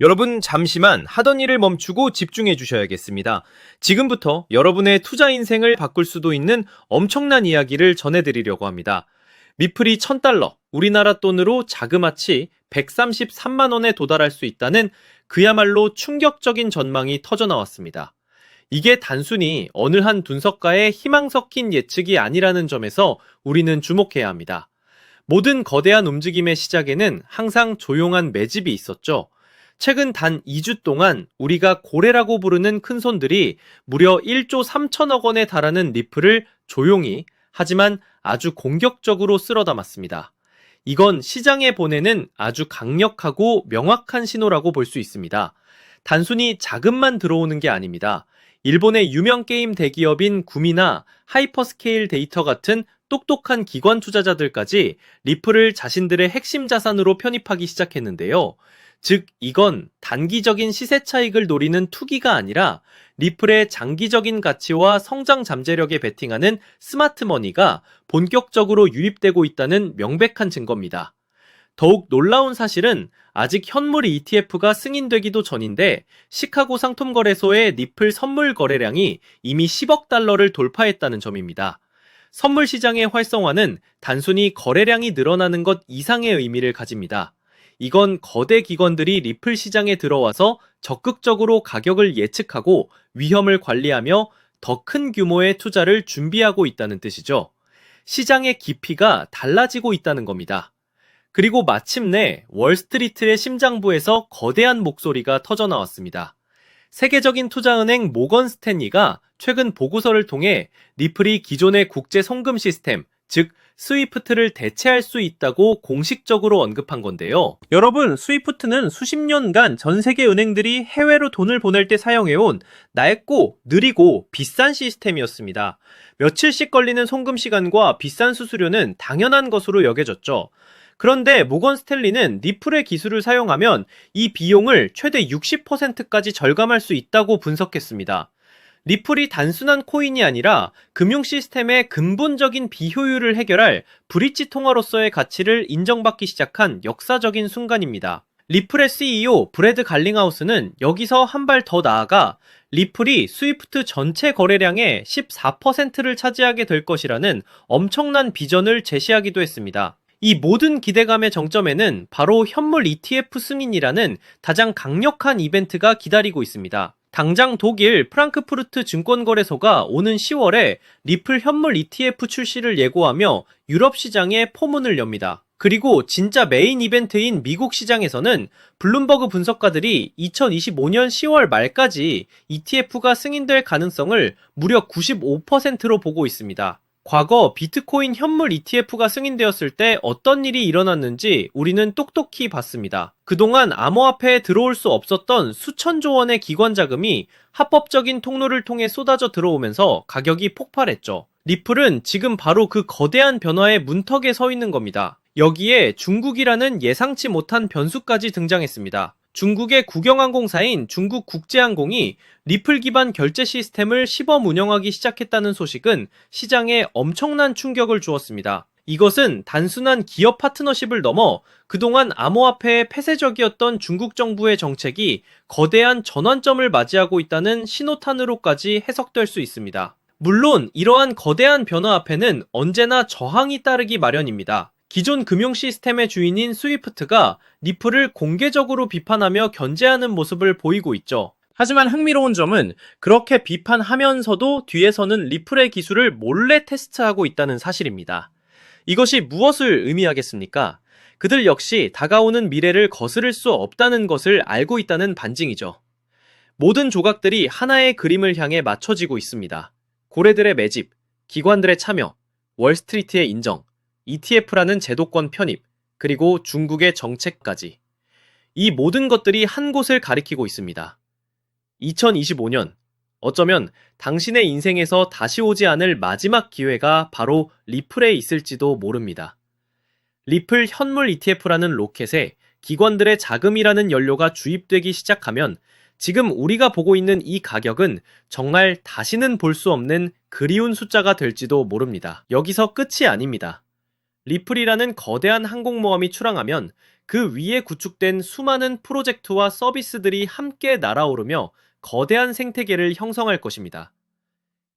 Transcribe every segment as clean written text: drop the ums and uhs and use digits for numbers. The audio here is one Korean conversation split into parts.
여러분 잠시만 하던 일을 멈추고 집중해 주셔야겠습니다. 지금부터 여러분의 투자 인생을 바꿀 수도 있는 엄청난 이야기를 전해드리려고 합니다. 미플이 $1000, 우리나라 돈으로 자그마치 133만 원에 도달할 수 있다는 그야말로 충격적인 전망이 터져 나왔습니다. 이게 단순히 어느 한 분석가의 희망 섞인 예측이 아니라는 점에서 우리는 주목해야 합니다. 모든 거대한 움직임의 시작에는 항상 조용한 매집이 있었죠. 최근 단 2주 동안 우리가 고래라고 부르는 큰손들이 무려 1조 3천억 원에 달하는 리플을 조용히 하지만 아주 공격적으로 쓸어 담았습니다. 이건 시장에 보내는 아주 강력하고 명확한 신호라고 볼 수 있습니다. 단순히 자금만 들어오는 게 아닙니다. 일본의 유명 게임 대기업인 구미나 하이퍼스케일 데이터 같은 똑똑한 기관 투자자들까지 리플을 자신들의 핵심 자산으로 편입하기 시작했는데요. 즉, 이건 단기적인 시세 차익을 노리는 투기가 아니라 리플의 장기적인 가치와 성장 잠재력에 베팅하는 스마트머니가 본격적으로 유입되고 있다는 명백한 증거입니다. 더욱 놀라운 사실은 아직 현물 ETF가 승인되기도 전인데 시카고 상품거래소의 리플 선물 거래량이 이미 10억 달러를 돌파했다는 점입니다. 선물 시장의 활성화는 단순히 거래량이 늘어나는 것 이상의 의미를 가집니다. 이건 거대 기관들이 리플 시장에 들어와서 적극적으로 가격을 예측하고 위험을 관리하며 더 큰 규모의 투자를 준비하고 있다는 뜻이죠. 시장의 깊이가 달라지고 있다는 겁니다. 그리고 마침내 월스트리트의 심장부에서 거대한 목소리가 터져 나왔습니다. 세계적인 투자은행 모건 스탠리가 최근 보고서를 통해 리플이 기존의 국제 송금 시스템, 즉 스위프트를 대체할 수 있다고 공식적으로 언급한 건데요. 여러분, 스위프트는 수십 년간 전 세계 은행들이 해외로 돈을 보낼 때 사용해온 낡고 느리고 비싼 시스템이었습니다. 며칠씩 걸리는 송금 시간과 비싼 수수료는 당연한 것으로 여겨졌죠. 그런데 모건 스탠리는 리플의 기술을 사용하면 이 비용을 최대 60%까지 절감할 수 있다고 분석했습니다. 리플이 단순한 코인이 아니라 금융 시스템의 근본적인 비효율을 해결할 브릿지 통화로서의 가치를 인정받기 시작한 역사적인 순간입니다. 리플의 CEO 브래드 갈링하우스는 여기서 한 발 더 나아가 리플이 스위프트 전체 거래량의 14%를 차지하게 될 것이라는 엄청난 비전을 제시하기도 했습니다. 이 모든 기대감의 정점에는 바로 현물 ETF 승인이라는 가장 강력한 이벤트가 기다리고 있습니다. 당장 독일 프랑크푸르트 증권거래소가 오는 10월에 리플 현물 ETF 출시를 예고하며 유럽 시장에 포문을 엽니다. 그리고 진짜 메인 이벤트인 미국 시장에서는 블룸버그 분석가들이 2025년 10월 말까지 ETF가 승인될 가능성을 무려 95%로 보고 있습니다. 과거 비트코인 현물 ETF가 승인되었을 때 어떤 일이 일어났는지 우리는 똑똑히 봤습니다. 그동안 암호화폐에 들어올 수 없었던 수천조 원의 기관 자금이 합법적인 통로를 통해 쏟아져 들어오면서 가격이 폭발했죠. 리플은 지금 바로 그 거대한 변화의 문턱에 서 있는 겁니다. 여기에 중국이라는 예상치 못한 변수까지 등장했습니다. 중국의 국영항공사인 중국국제항공이 리플 기반 결제 시스템을 시범 운영하기 시작했다는 소식은 시장에 엄청난 충격을 주었습니다. 이것은 단순한 기업 파트너십을 넘어 그동안 암호화폐에 폐쇄적이었던 중국 정부의 정책이 거대한 전환점을 맞이하고 있다는 신호탄으로까지 해석될 수 있습니다. 물론 이러한 거대한 변화 앞에는 언제나 저항이 따르기 마련입니다. 기존 금융 시스템의 주인인 스위프트가 리플을 공개적으로 비판하며 견제하는 모습을 보이고 있죠. 하지만 흥미로운 점은 그렇게 비판하면서도 뒤에서는 리플의 기술을 몰래 테스트하고 있다는 사실입니다. 이것이 무엇을 의미하겠습니까? 그들 역시 다가오는 미래를 거스를 수 없다는 것을 알고 있다는 반증이죠. 모든 조각들이 하나의 그림을 향해 맞춰지고 있습니다. 고래들의 매집, 기관들의 참여, 월스트리트의 인정, ETF라는 제도권 편입, 그리고 중국의 정책까지. 이 모든 것들이 한 곳을 가리키고 있습니다. 2025년, 어쩌면 당신의 인생에서 다시 오지 않을 마지막 기회가 바로 리플에 있을지도 모릅니다. 리플 현물 ETF라는 로켓에 기관들의 자금이라는 연료가 주입되기 시작하면 지금 우리가 보고 있는 이 가격은 정말 다시는 볼 수 없는 그리운 숫자가 될지도 모릅니다. 여기서 끝이 아닙니다. 리플이라는 거대한 항공모함이 출항하면 그 위에 구축된 수많은 프로젝트와 서비스들이 함께 날아오르며 거대한 생태계를 형성할 것입니다.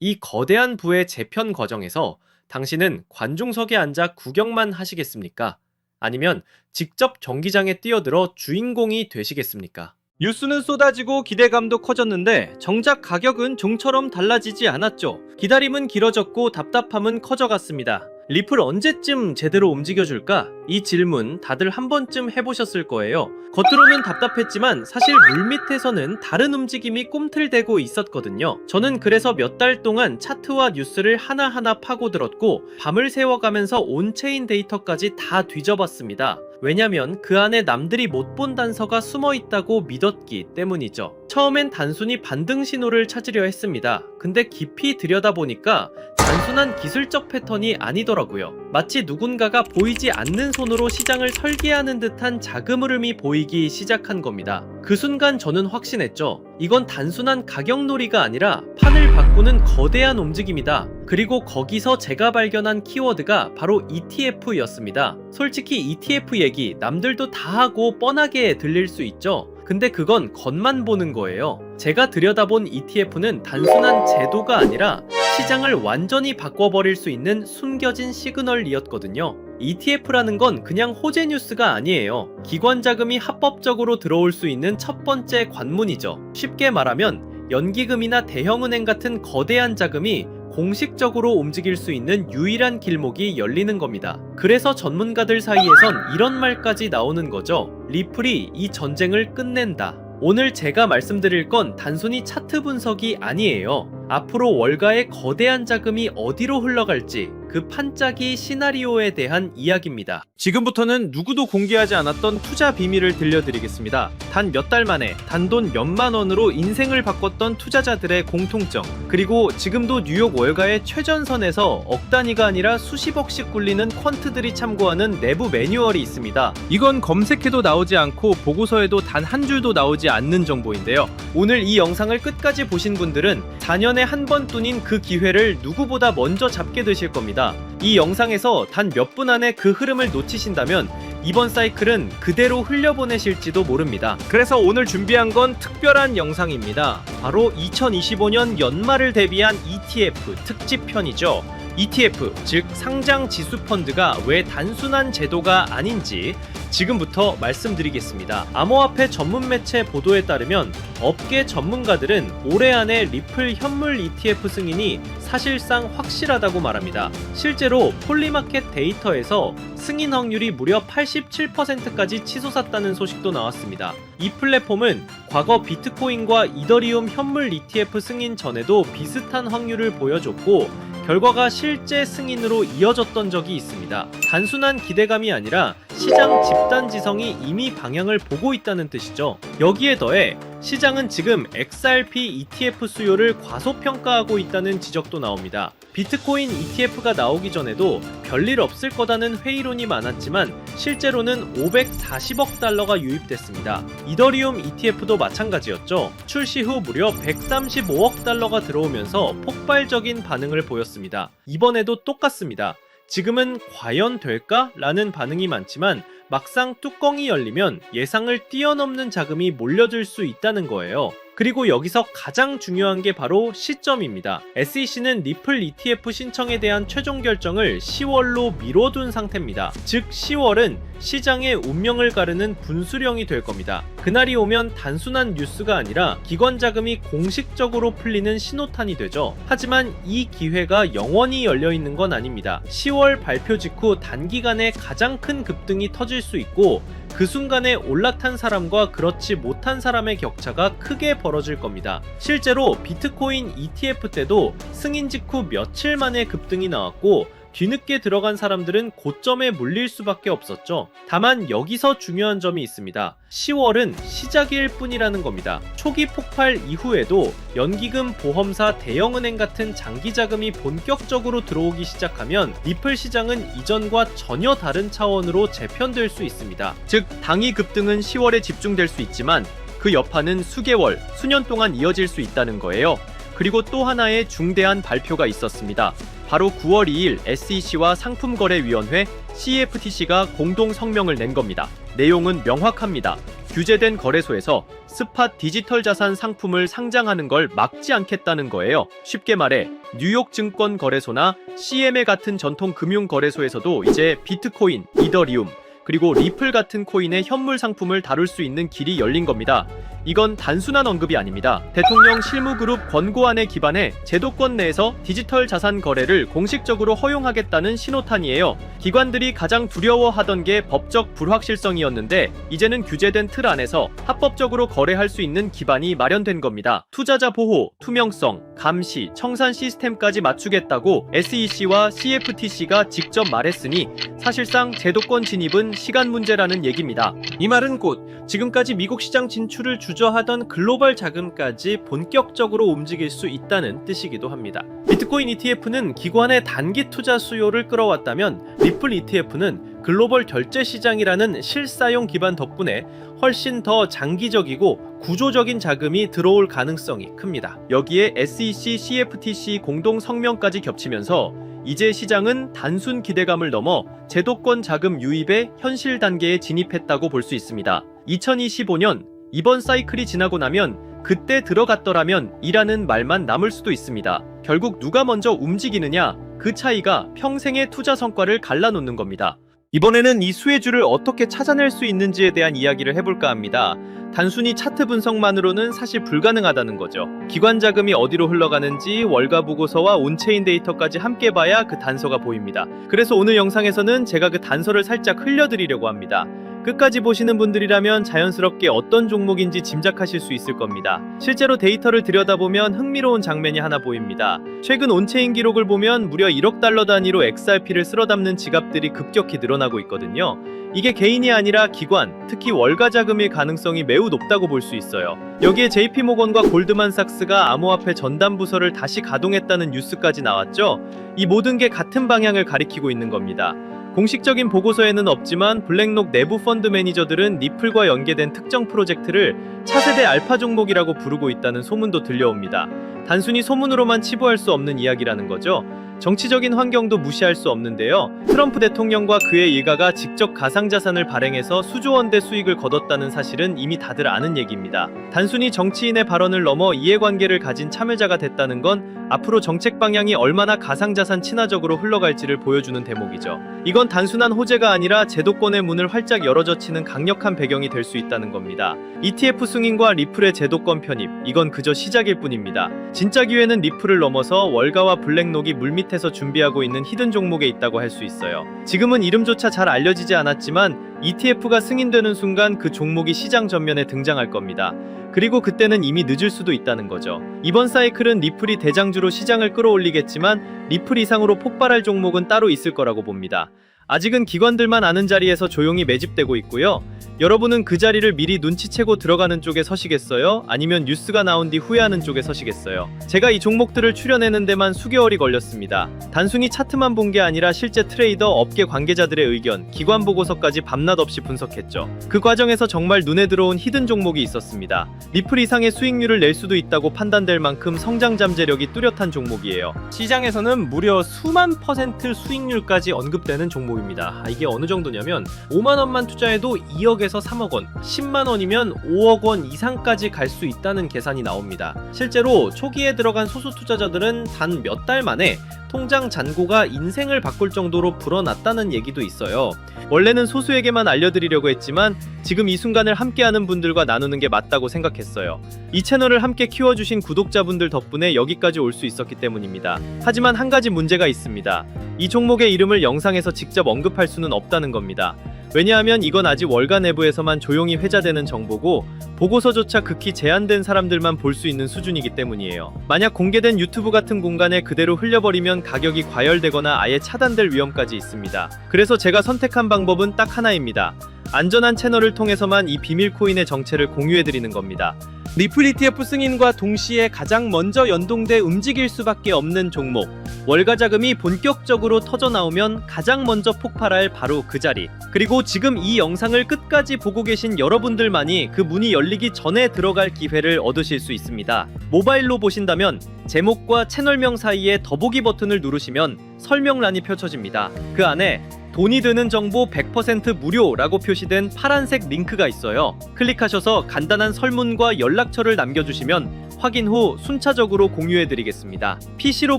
이 거대한 부의 재편 과정에서 당신은 관중석에 앉아 구경만 하시겠습니까? 아니면 직접 경기장에 뛰어들어 주인공이 되시겠습니까? 뉴스는 쏟아지고 기대감도 커졌는데 정작 가격은 좀처럼 달라지지 않았죠. 기다림은 길어졌고 답답함은 커져갔습니다. 리플 언제쯤 제대로 움직여줄까? 이 질문 다들 한 번쯤 해보셨을 거예요. 겉으로는 답답했지만 사실 물밑에서는 다른 움직임이 꿈틀대고 있었거든요. 저는 그래서 몇 달 동안 차트와 뉴스를 하나하나 파고들었고 밤을 새워가면서 온체인 데이터까지 다 뒤져봤습니다. 왜냐면 그 안에 남들이 못 본 단서가 숨어 있다고 믿었기 때문이죠. 처음엔 단순히 반등 신호를 찾으려 했습니다. 근데 깊이 들여다보니까 단순한 기술적 패턴이 아니더라고요. 마치 누군가가 보이지 않는 손으로 시장을 설계하는 듯한 자금 흐름이 보이기 시작한 겁니다. 그 순간 저는 확신했죠. 이건 단순한 가격놀이가 아니라 판을 바꾸는 거대한 움직임이다. 그리고 거기서 제가 발견한 키워드가 바로 ETF였습니다. 솔직히 ETF 얘기 남들도 다 하고 뻔하게 들릴 수 있죠. 근데 그건 겉만 보는 거예요. 제가 들여다본 ETF는 단순한 제도가 아니라 시장을 완전히 바꿔버릴 수 있는 숨겨진 시그널이었거든요. ETF라는 건 그냥 호재 뉴스가 아니에요. 기관 자금이 합법적으로 들어올 수 있는 첫 번째 관문이죠. 쉽게 말하면 연기금이나 대형은행 같은 거대한 자금이 공식적으로 움직일 수 있는 유일한 길목이 열리는 겁니다. 그래서 전문가들 사이에선 이런 말까지 나오는 거죠. 리플이 이 전쟁을 끝낸다. 오늘 제가 말씀드릴 건 단순히 차트 분석이 아니에요. 앞으로 월가의 거대한 자금이 어디로 흘러갈지 그 판짜기 시나리오에 대한 이야기입니다. 지금부터는 누구도 공개하지 않았던 투자 비밀을 들려드리겠습니다. 단 몇 달 만에 단돈 몇만 원으로 인생을 바꿨던 투자자들의 공통점, 그리고 지금도 뉴욕 월가의 최전선에서 억 단위가 아니라 수십억씩 굴리는 퀀트들이 참고하는 내부 매뉴얼이 있습니다. 이건 검색해도 나오지 않고 보고서에도 단 한 줄도 나오지 않는 정보인데요. 오늘 이 영상을 끝까지 보신 분들은 4년에 한 번뿐인 그 기회를 누구보다 먼저 잡게 되실 겁니다. 이 영상에서 단 몇 분 안에 그 흐름을 놓치신다면 이번 사이클은 그대로 흘려보내실지도 모릅니다. 그래서 오늘 준비한 건 특별한 영상입니다. 바로 2025년 연말을 대비한 ETF 특집편이죠. ETF, 즉 상장 지수 펀드가 왜 단순한 제도가 아닌지 지금부터 말씀드리겠습니다. 암호화폐 전문 매체 보도에 따르면 업계 전문가들은 올해 안에 리플 현물 ETF 승인이 사실상 확실하다고 말합니다. 실제로 폴리마켓 데이터에서 승인 확률이 무려 87%까지 치솟았다는 소식도 나왔습니다. 이 플랫폼은 과거 비트코인과 이더리움 현물 ETF 승인 전에도 비슷한 확률을 보여줬고 결과가 실제 승인으로 이어졌던 적이 있습니다. 단순한 기대감이 아니라 시장 집단 지성이 이미 방향을 보고 있다는 뜻이죠. 여기에 더해 시장은 지금 XRP ETF 수요를 과소평가하고 있다는 지적도 나옵니다. 비트코인 ETF가 나오기 전에도 별일 없을 거다는 회의론이 많았지만 실제로는 540억 달러가 유입됐습니다. 이더리움 ETF도 마찬가지였죠. 출시 후 무려 135억 달러가 들어오면서 폭발적인 반응을 보였습니다. 이번에도 똑같습니다. 지금은 과연 될까? 라는 반응이 많지만 막상 뚜껑이 열리면 예상을 뛰어넘는 자금이 몰려들 수 있다는 거예요. 그리고 여기서 가장 중요한 게 바로 시점입니다. SEC는 리플 ETF 신청에 대한 최종 결정을 10월로 미뤄둔 상태입니다. 즉 10월은 시장의 운명을 가르는 분수령이 될 겁니다. 그날이 오면 단순한 뉴스가 아니라 기관 자금이 공식적으로 풀리는 신호탄이 되죠. 하지만 이 기회가 영원히 열려있는 건 아닙니다. 10월 발표 직후 단기간에 가장 큰 급등이 터질 수 있고 그 순간에 올라탄 사람과 그렇지 못한 사람의 격차가 크게 벌어질 겁니다. 실제로 비트코인 ETF 때도 승인 직후 며칠 만에 급등이 나왔고 뒤늦게 들어간 사람들은 고점에 물릴 수밖에 없었죠. 다만 여기서 중요한 점이 있습니다. 10월은 시작일 뿐이라는 겁니다. 초기 폭발 이후에도 연기금, 보험사, 대형은행 같은 장기 자금이 본격적으로 들어오기 시작하면 리플 시장은 이전과 전혀 다른 차원으로 재편될 수 있습니다. 즉 당이 급등은 10월에 집중될 수 있지만 그 여파는 수개월, 수년 동안 이어질 수 있다는 거예요. 그리고 또 하나의 중대한 발표가 있었습니다. 바로 9월 2일 SEC와 상품거래위원회 CFTC가 공동 성명을 낸 겁니다. 내용은 명확합니다. 규제된 거래소에서 스팟 디지털 자산 상품을 상장하는 걸 막지 않겠다는 거예요. 쉽게 말해 뉴욕 증권 거래소나 CME 같은 전통 금융 거래소에서도 이제 비트코인, 이더리움, 그리고 리플 같은 코인의 현물 상품을 다룰 수 있는 길이 열린 겁니다. 이건 단순한 언급이 아닙니다. 대통령 실무그룹 권고안에 기반해 제도권 내에서 디지털 자산 거래를 공식적으로 허용하겠다는 신호탄이에요. 기관들이 가장 두려워하던 게 법적 불확실성이었는데 이제는 규제된 틀 안에서 합법적으로 거래할 수 있는 기반이 마련된 겁니다. 투자자 보호, 투명성, 감시, 청산 시스템까지 맞추겠다고 SEC와 CFTC가 직접 말했으니 사실상 제도권 진입은 시간 문제라는 얘기입니다. 이 말은 곧 지금까지 미국 시장 진출을 주저하던 글로벌 자금까지 본격적으로 움직일 수 있다는 뜻이기도 합니다. 비트코인 ETF는 기관의 단기 투자 수요를 끌어왔다면 리플 ETF는 글로벌 결제 시장이라는 실사용 기반 덕분에 훨씬 더 장기적이고 구조적인 자금이 들어올 가능성이 큽니다. 여기에 SEC, CFTC 공동 성명까지 겹치면서 이제 시장은 단순 기대감을 넘어 제도권 자금 유입의 현실 단계에 진입했다고 볼 수 있습니다. 2025년 이번 사이클이 지나고 나면 그때 들어갔더라면 이라는 말만 남을 수도 있습니다. 결국 누가 먼저 움직이느냐, 그 차이가 평생의 투자 성과를 갈라놓는 겁니다. 이번에는 이 수혜주를 어떻게 찾아낼 수 있는지에 대한 이야기를 해볼까 합니다. 단순히 차트 분석만으로는 사실 불가능하다는 거죠. 기관 자금이 어디로 흘러가는지 월가 보고서와 온체인 데이터까지 함께 봐야 그 단서가 보입니다. 그래서 오늘 영상에서는 제가 그 단서를 살짝 흘려드리려고 합니다. 끝까지 보시는 분들이라면 자연스럽게 어떤 종목인지 짐작하실 수 있을 겁니다. 실제로 데이터를 들여다보면 흥미로운 장면이 하나 보입니다. 최근 온체인 기록을 보면 무려 1억 달러 단위로 XRP를 쓸어 담는 지갑들이 급격히 늘어나고 있거든요. 이게 개인이 아니라 기관, 특히 월가 자금일 가능성이 매우 높다고 볼 수 있어요. 여기에 JP모건과 골드만삭스가 암호화폐 전담 부서를 다시 가동했다는 뉴스까지 나왔죠. 이 모든 게 같은 방향을 가리키고 있는 겁니다. 공식적인 보고서에는 없지만 블랙록 내부 펀드 매니저들은 리플과 연계된 특정 프로젝트를 차세대 알파 종목이라고 부르고 있다는 소문도 들려옵니다. 단순히 소문으로만 치부할 수 없는 이야기라는 거죠. 정치적인 환경도 무시할 수 없는데요. 트럼프 대통령과 그의 일가가 직접 가상자산을 발행해서 수조 원대 수익을 거뒀다는 사실은 이미 다들 아는 얘기입니다. 단순히 정치인의 발언을 넘어 이해관계를 가진 참여자가 됐다는 건 앞으로 정책 방향이 얼마나 가상자산 친화적으로 흘러갈지를 보여주는 대목이죠. 이건 단순한 호재가 아니라 제도권의 문을 활짝 열어젖히는 강력한 배경이 될 수 있다는 겁니다. ETF 승인과 리플의 제도권 편입, 이건 그저 시작일 뿐입니다. 진짜 기회는 리플을 넘어서 월가와 블랙록이 물밑에서 준비하고 있는 히든 종목에 있다고 할 수 있어요. 지금은 이름조차 잘 알려지지 않았지만 ETF가 승인되는 순간 그 종목이 시장 전면에 등장할 겁니다. 그리고 그때는 이미 늦을 수도 있다는 거죠. 이번 사이클은 리플이 대장주로 시장을 끌어올리겠지만 리플 이상으로 폭발할 종목은 따로 있을 거라고 봅니다. 아직은 기관들만 아는 자리에서 조용히 매집되고 있고요. 여러분은 그 자리를 미리 눈치채고 들어가는 쪽에 서시겠어요? 아니면 뉴스가 나온 뒤 후회하는 쪽에 서시겠어요? 제가 이 종목들을 추려내는 데만 수개월이 걸렸습니다. 단순히 차트만 본 게 아니라 실제 트레이더, 업계 관계자들의 의견, 기관 보고서까지 밤낮 없이 분석했죠. 그 과정에서 정말 눈에 들어온 히든 종목이 있었습니다. 리플 이상의 수익률을 낼 수도 있다고 판단될 만큼 성장 잠재력이 뚜렷한 종목이에요. 시장에서는 무려 수만 % 수익률까지 언급되는 종목입니다. 이게 어느 정도냐면 5만 원만 투자해도 2억에서 3억 원, 10만 원이면 5억 원 이상까지 갈 수 있다는 계산이 나옵니다. 실제로 초기에 들어간 소수 투자자들은 단 몇 달 만에 통장 잔고가 인생을 바꿀 정도로 불어났다는 얘기도 있어요. 원래는 소수에게만 알려드리려고 했지만 지금 이 순간을 함께하는 분들과 나누는 게 맞다고 생각했어요. 이 채널을 함께 키워주신 구독자분들 덕분에 여기까지 올 수 있었기 때문입니다. 하지만 한 가지 문제가 있습니다. 이 종목의 이름을 영상에서 직접 언급할 수는 없다는 겁니다. 왜냐하면 이건 아직 월가 내부에서만 조용히 회자되는 정보고 보고서조차 극히 제한된 사람들만 볼 수 있는 수준이기 때문이에요. 만약 공개된 유튜브 같은 공간에 그대로 흘려버리면 가격이 과열되거나 아예 차단될 위험까지 있습니다. 그래서 제가 선택한 방법은 딱 하나입니다. 안전한 채널을 통해서만 이 비밀 코인의 정체를 공유해드리는 겁니다. 리플 ETF 승인과 동시에 가장 먼저 연동돼 움직일 수밖에 없는 종목, 월가 자금이 본격적으로 터져나오면 가장 먼저 폭발할 바로 그 자리, 그리고 지금 이 영상을 끝까지 보고 계신 여러분들만이 그 문이 열리기 전에 들어갈 기회를 얻으실 수 있습니다. 모바일로 보신다면 제목과 채널명 사이에 더보기 버튼을 누르시면 설명란이 펼쳐집니다. 그 안에 돈이 드는 정보 100% 무료라고 표시된 파란색 링크가 있어요. 클릭하셔서 간단한 설문과 연락처를 남겨주시면 확인 후 순차적으로 공유해드리겠습니다. PC로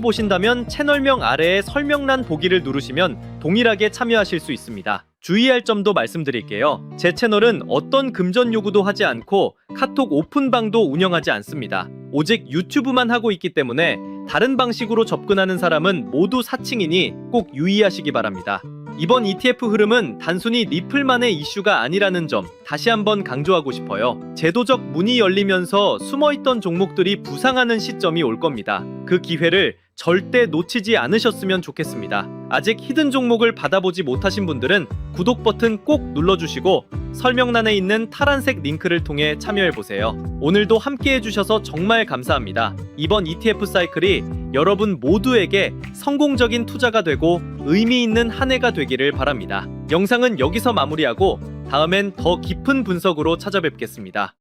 보신다면 채널명 아래에 설명란 보기를 누르시면 동일하게 참여하실 수 있습니다. 주의할 점도 말씀드릴게요. 제 채널은 어떤 금전 요구도 하지 않고 카톡 오픈방도 운영하지 않습니다. 오직 유튜브만 하고 있기 때문에 다른 방식으로 접근하는 사람은 모두 사칭이니 꼭 유의하시기 바랍니다. 이번 ETF 흐름은 단순히 리플만의 이슈가 아니라는 점 다시 한번 강조하고 싶어요. 제도적 문이 열리면서 숨어있던 종목들이 부상하는 시점이 올 겁니다. 그 기회를 절대 놓치지 않으셨으면 좋겠습니다. 아직 히든 종목을 받아보지 못하신 분들은 구독 버튼 꼭 눌러주시고 설명란에 있는 파란색 링크를 통해 참여해보세요. 오늘도 함께 해주셔서 정말 감사합니다. 이번 ETF 사이클이 여러분 모두에게 성공적인 투자가 되고 의미 있는 한 해가 되기를 바랍니다. 영상은 여기서 마무리하고 다음엔 더 깊은 분석으로 찾아뵙겠습니다.